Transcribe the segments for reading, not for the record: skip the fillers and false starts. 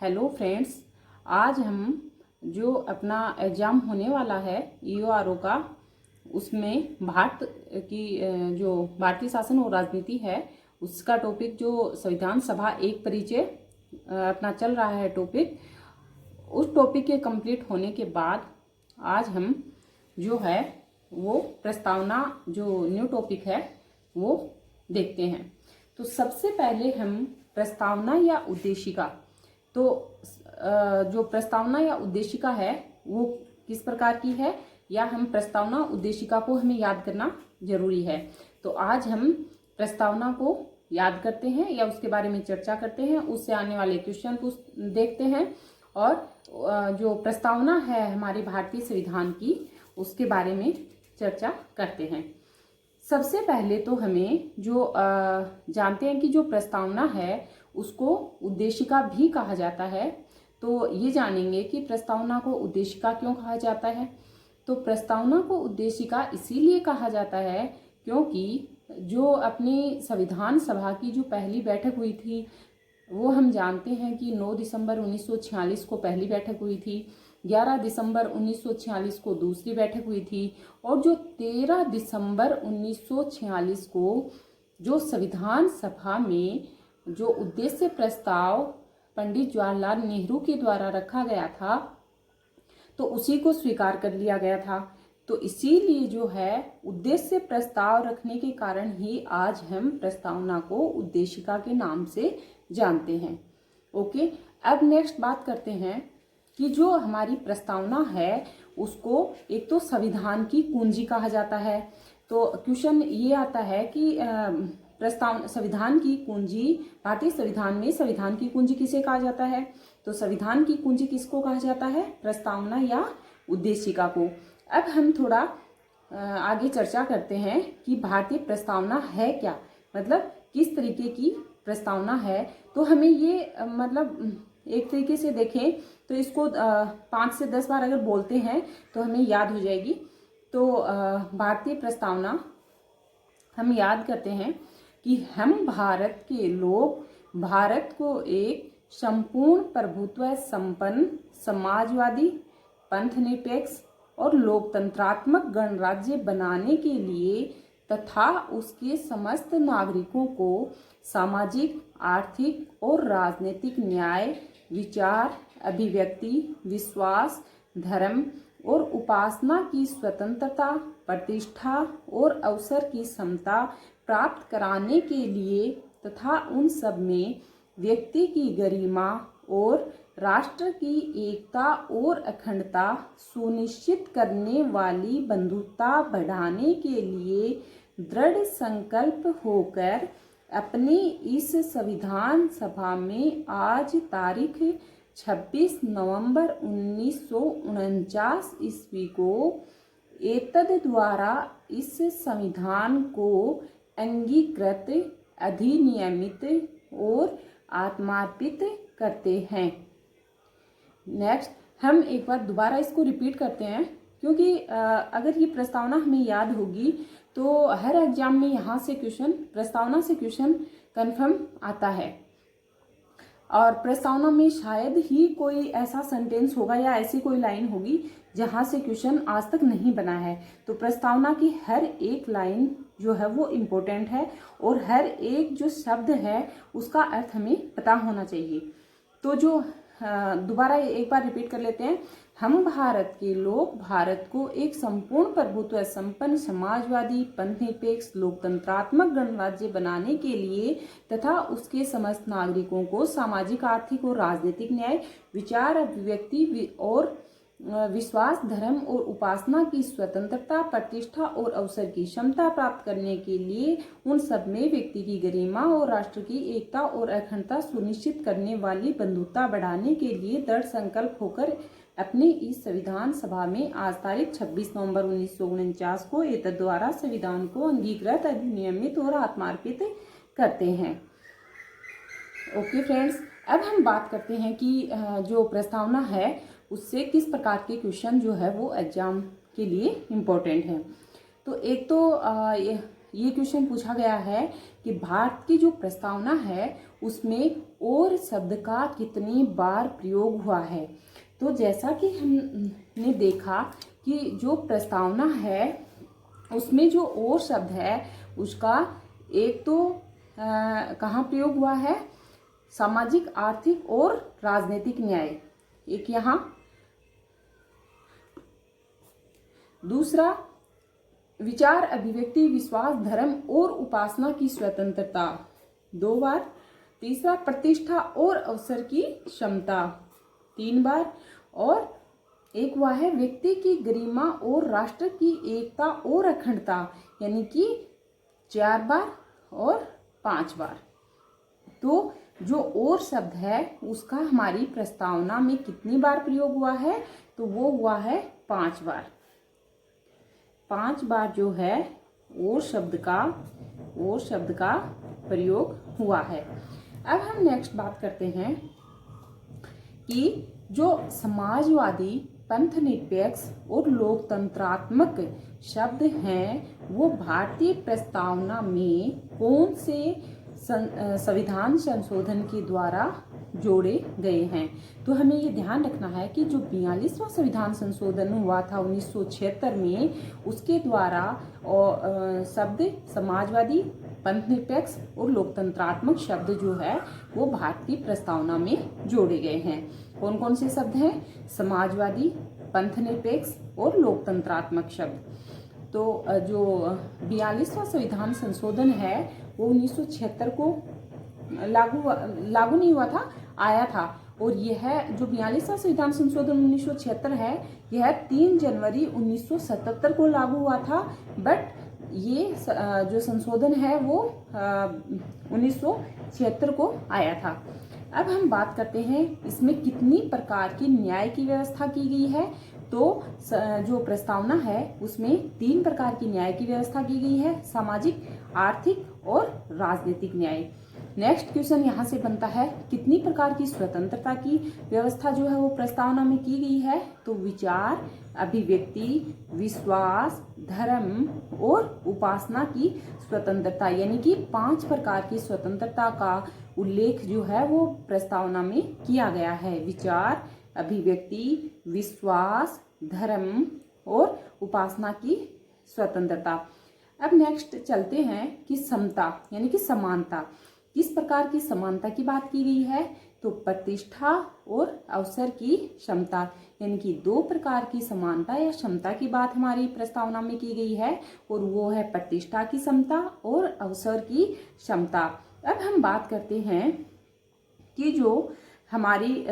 Hello friends, आज हम जो अपना एग्ज़ाम होने वाला है ईओआरओ का, उसमें भारत की जो भारतीय शासन और राजनीति है उसका टॉपिक जो संविधान सभा एक परिचय अपना चल रहा है टॉपिक, उस टॉपिक के कंप्लीट होने के बाद आज हम जो है वो प्रस्तावना जो न्यू टॉपिक है वो देखते हैं। तो सबसे पहले हम प्रस्तावना या उद्देशिका, तो जो प्रस्तावना या उद्देशिका है वो किस प्रकार की है, या हम प्रस्तावना उद्देशिका को हमें याद करना जरूरी है। तो आज हम प्रस्तावना को याद करते हैं या उसके बारे में चर्चा करते हैं, उससे आने वाले क्वेश्चन को देखते हैं और जो प्रस्तावना है हमारे भारतीय संविधान की उसके बारे में चर्चा करते हैं। सबसे पहले तो हमें जो जानते हैं कि जो प्रस्तावना है उसको उद्देशिका भी कहा जाता है। तो ये जानेंगे कि प्रस्तावना को उद्देशिका क्यों कहा जाता है। तो प्रस्तावना को उद्देशिका इसीलिए कहा जाता है क्योंकि जो अपनी संविधान सभा की जो पहली बैठक हुई थी वो हम जानते हैं कि 9 दिसंबर 1946 को पहली बैठक हुई थी, 11 दिसंबर 1946 को दूसरी बैठक हुई थी और जो 13 दिसंबर 1946 को जो संविधान सभा में जो उद्देश्य प्रस्ताव पंडित जवाहरलाल नेहरू के द्वारा रखा गया था तो उसी को स्वीकार कर लिया गया था। तो इसीलिए जो है उद्देश्य प्रस्ताव रखने के कारण ही आज हम प्रस्तावना को उद्देशिका के नाम से जानते हैं। ओके, अब नेक्स्ट बात करते हैं कि जो हमारी प्रस्तावना है उसको एक तो संविधान की कुंजी कहा जाता है। तो क्वेश्चन ये आता है कि प्रस्तावना संविधान की कुंजी, भारतीय संविधान में संविधान की कुंजी किसे कहा जाता है। तो संविधान की कुंजी किसको कहा जाता है, प्रस्तावना या उद्देशिका को। अब हम थोड़ा आगे चर्चा करते हैं कि भारतीय प्रस्तावना है क्या, मतलब किस तरीके की प्रस्तावना है। तो हमें ये मतलब एक तरीके से देखें तो इसको 5 से 10 बार अगर बोलते हैं तो हमें याद हो जाएगी। तो भारतीय प्रस्तावना हम याद करते हैं कि हम भारत के लोग भारत को एक संपूर्ण प्रभुत्व संपन्न समाजवादी पंथनिरपेक्ष और लोकतंत्रात्मक गणराज्य बनाने के लिए तथा उसके समस्त नागरिकों को सामाजिक, आर्थिक और राजनीतिक न्याय, विचार, अभिव्यक्ति, विश्वास, धर्म और उपासना की स्वतंत्रता, प्रतिष्ठा और अवसर की समता प्राप्त कराने के लिए तथा उन सब में व्यक्ति की गरिमा और राष्ट्र की एकता और अखंडता सुनिश्चित करने वाली बंधुता बढ़ाने के लिए दृढ़ संकल्प होकर अपनी इस संविधान सभा में आज तारीख 26 नवंबर 1949 ईस्वी को एतद द्वारा इस संविधान को अंगीकृत, अधिनियमित और आत्मार्पित करते हैं। नेक्स्ट हम एक बार दोबारा इसको रिपीट करते हैं क्योंकि अगर ये प्रस्तावना हमें याद होगी तो हर एग्जाम में यहाँ से क्वेश्चन, प्रस्तावना से क्वेश्चन कंफर्म आता है। और प्रस्तावना में शायद ही कोई ऐसा सेंटेंस होगा या ऐसी कोई लाइन होगी जहाँ से क्वेश्चन आज तक नहीं बना है। तो प्रस्तावना की हर एक लाइन जो है वो इम्पोर्टेंट है और हर एक जो शब्द है उसका अर्थ हमें पता होना चाहिए। तो जो दोबारा एक बार रिपीट कर लेते हैं। हम भारत के लोग भारत को एक संपूर्ण प्रभुत्व संपन्न समाजवादी पंथनिरपेक्ष लोकतंत्रात्मक गणराज्य बनाने के लिए तथा उसके समस्त नागरिकों को सामाजिक, आर्थिक और राजनीतिक न्याय, विचार, अभिव्यक्ति और विश्वास, धर्म और उपासना की स्वतंत्रता, प्रतिष्ठा और अवसर की क्षमता प्राप्त करने के लिए उन सब में व्यक्ति की गरिमा और राष्ट्र की एकता और अखंडता सुनिश्चित करने वाली बंधुता बढ़ाने के लिए दृढ़ संकल्प होकर अपने इस संविधान सभा में आज तारीख 26 नवंबर 1949 को एतद द्वारा संविधान को अंगीकृत, अधिनियमित और आत्मार्पित करते हैं। ओके फ्रेंड्स, अब हम बात करते हैं कि जो प्रस्तावना है उससे किस प्रकार के क्वेश्चन जो है वो एग्जाम के लिए इम्पोर्टेंट है। तो एक तो ये क्वेश्चन पूछा गया है कि भारत की जो प्रस्तावना है उसमें और शब्द का कितनी बार प्रयोग हुआ है। तो जैसा कि हमने देखा कि जो प्रस्तावना है उसमें जो और शब्द है उसका एक तो कहाँ प्रयोग हुआ है, सामाजिक, आर्थिक और राजनीतिक न्याय, एक यहाँ। दूसरा विचार, अभिव्यक्ति, विश्वास, धर्म और उपासना की स्वतंत्रता 2 बार। तीसरा प्रतिष्ठा और अवसर की क्षमता 3 बार। और एक हुआ है व्यक्ति की गरिमा और राष्ट्र की एकता और अखंडता, यानी कि 4 बार और 5 बार। तो जो और शब्द है उसका हमारी प्रस्तावना में कितनी बार प्रयोग हुआ है, तो वो हुआ है 5 बार। 5 बार जो है और शब्द का प्रयोग हुआ है। अब हम नेक्स्ट बात करते हैं कि जो समाजवादी, पंथ निरपेक्ष और लोकतंत्रात्मक शब्द हैं वो भारतीय प्रस्तावना में कौन से संविधान संशोधन के द्वारा जोड़े गए हैं। तो हमें ये ध्यान रखना है कि जो 42वां संविधान संशोधन हुआ था 1976 में, उसके द्वारा शब्द समाजवादी, पंथ निरपेक्ष और लोकतंत्रात्मक शब्द जो है वो भारतीय प्रस्तावना में जोड़े गए हैं। कौन कौन से शब्द हैं? समाजवादी, पंथ निरपेक्ष और लोकतंत्रात्मक शब्द। तो जो 42वां संविधान संशोधन है वो 1976 को लागू नहीं हुआ था, आया था। और यह जो 42वां संविधान संशोधन 1976 है यह 3 जनवरी 1977 को लागू हुआ था, बट ये जो संशोधन है वो 1976 को आया था। अब हम बात करते हैं इसमें कितनी प्रकार की न्याय की व्यवस्था की गई है। तो जो प्रस्तावना है उसमें 3 प्रकार की न्याय की व्यवस्था की गई है, सामाजिक, आर्थिक और राजनीतिक न्याय। नेक्स्ट क्वेश्चन यहाँ से बनता है कितनी प्रकार की स्वतंत्रता की व्यवस्था जो है वो प्रस्तावना में की गई है। तो विचार, अभिव्यक्ति, विश्वास, धर्म और उपासना की स्वतंत्रता, यानी कि 5 प्रकार की स्वतंत्रता का उल्लेख जो है वो प्रस्तावना में किया गया है। विचार, अभिव्यक्ति, विश्वास, धर्म और उपासना की स्वतंत्रता। अब नेक्स्ट चलते हैं कि समता यानी कि समानता, किस प्रकार की समानता की बात की गई है। तो प्रतिष्ठा और अवसर की क्षमता, यानी कि 2 प्रकार की समानता या क्षमता की बात हमारी प्रस्तावना में की गई है, और वो है प्रतिष्ठा की क्षमता और अवसर की क्षमता। अब हम बात करते हैं कि जो हमारी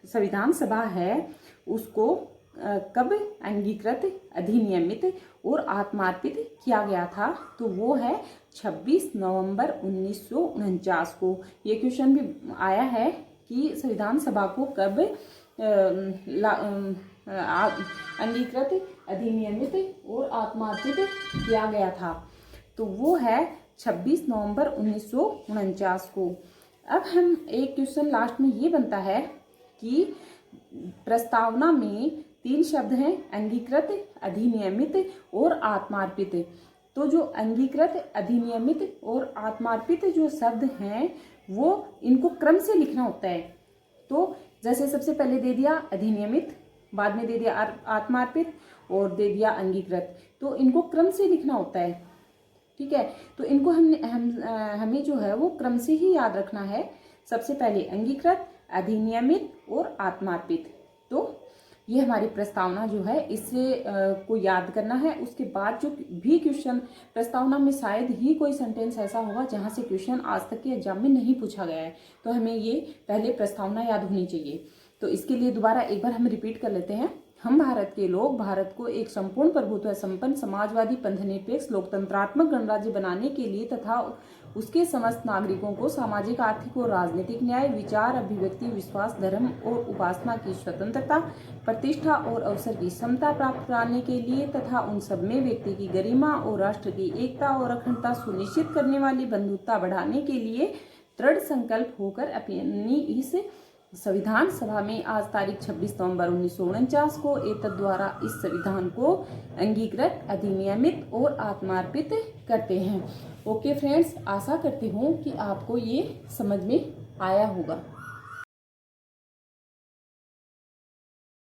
संविधान सभा है उसको कब अंगीकृत, अधिनियमित और आत्मार्पित किया गया था। तो वो है 26 नवंबर 1949 को। ये क्वेश्चन भी आया है कि संविधान सभा को कब अंगीकृत, अधिनियमित और आत्मार्पित किया गया था। तो वो है 26 नवंबर 1949 को। अब हम एक क्वेश्चन लास्ट में ये बनता है कि प्रस्तावना में 3 शब्द हैं, अंगीकृत, अधिनियमित और आत्मार्पित। तो जो अंगीकृत, अधिनियमित और आत्मार्पित जो शब्द हैं वो इनको क्रम से लिखना होता है। तो जैसे सबसे पहले दे दिया अधिनियमित, बाद में दे दिया आत्मार्पित और दे दिया अंगीकृत, तो इनको क्रम से लिखना होता है। ठीक है, तो इनको हमें जो है वो क्रम से ही याद रखना है। सबसे पहले अंगीकृत, अधिनियमित और आत्मार्पित। तो ये हमारी प्रस्तावना जो है इससे को याद करना है। उसके बाद जो भी क्वेश्चन प्रस्तावना में शायद ही कोई सेंटेंस ऐसा होगा जहां से क्वेश्चन आज तक के एग्जाम में नहीं पूछा गया है, तो हमें ये पहले प्रस्तावना याद होनी चाहिए। तो इसके लिए दोबारा एक बार हम रिपीट कर लेते हैं। हम भारत के लोग भारत को एक संपूर्ण प्रभुत्व संपन्न समाजवादी पंथनिरपेक्ष लोकतंत्रात्मक गणराज्य बनाने के लिए तथा उसके समस्त नागरिकों को सामाजिक, आर्थिक और राजनीतिक न्याय, विचार, अभिव्यक्ति, विश्वास, धर्म और उपासना की स्वतंत्रता, प्रतिष्ठा और अवसर की समता प्राप्त कराने के लिए तथा उन सब में व्यक्ति की गरिमा और राष्ट्र की एकता और अखंडता सुनिश्चित करने वाली बंधुता बढ़ाने के लिए दृढ़ संकल्प होकर अपनी इस संविधान सभा में आज तारीख 26 नवंबर 1949 को एतद द्वारा इस संविधान को अंगीकृत, अधिनियमित और आत्मार्पित करते हैं। ओके फ्रेंड्स, आशा करती हूँ कि आपको ये समझ में आया होगा।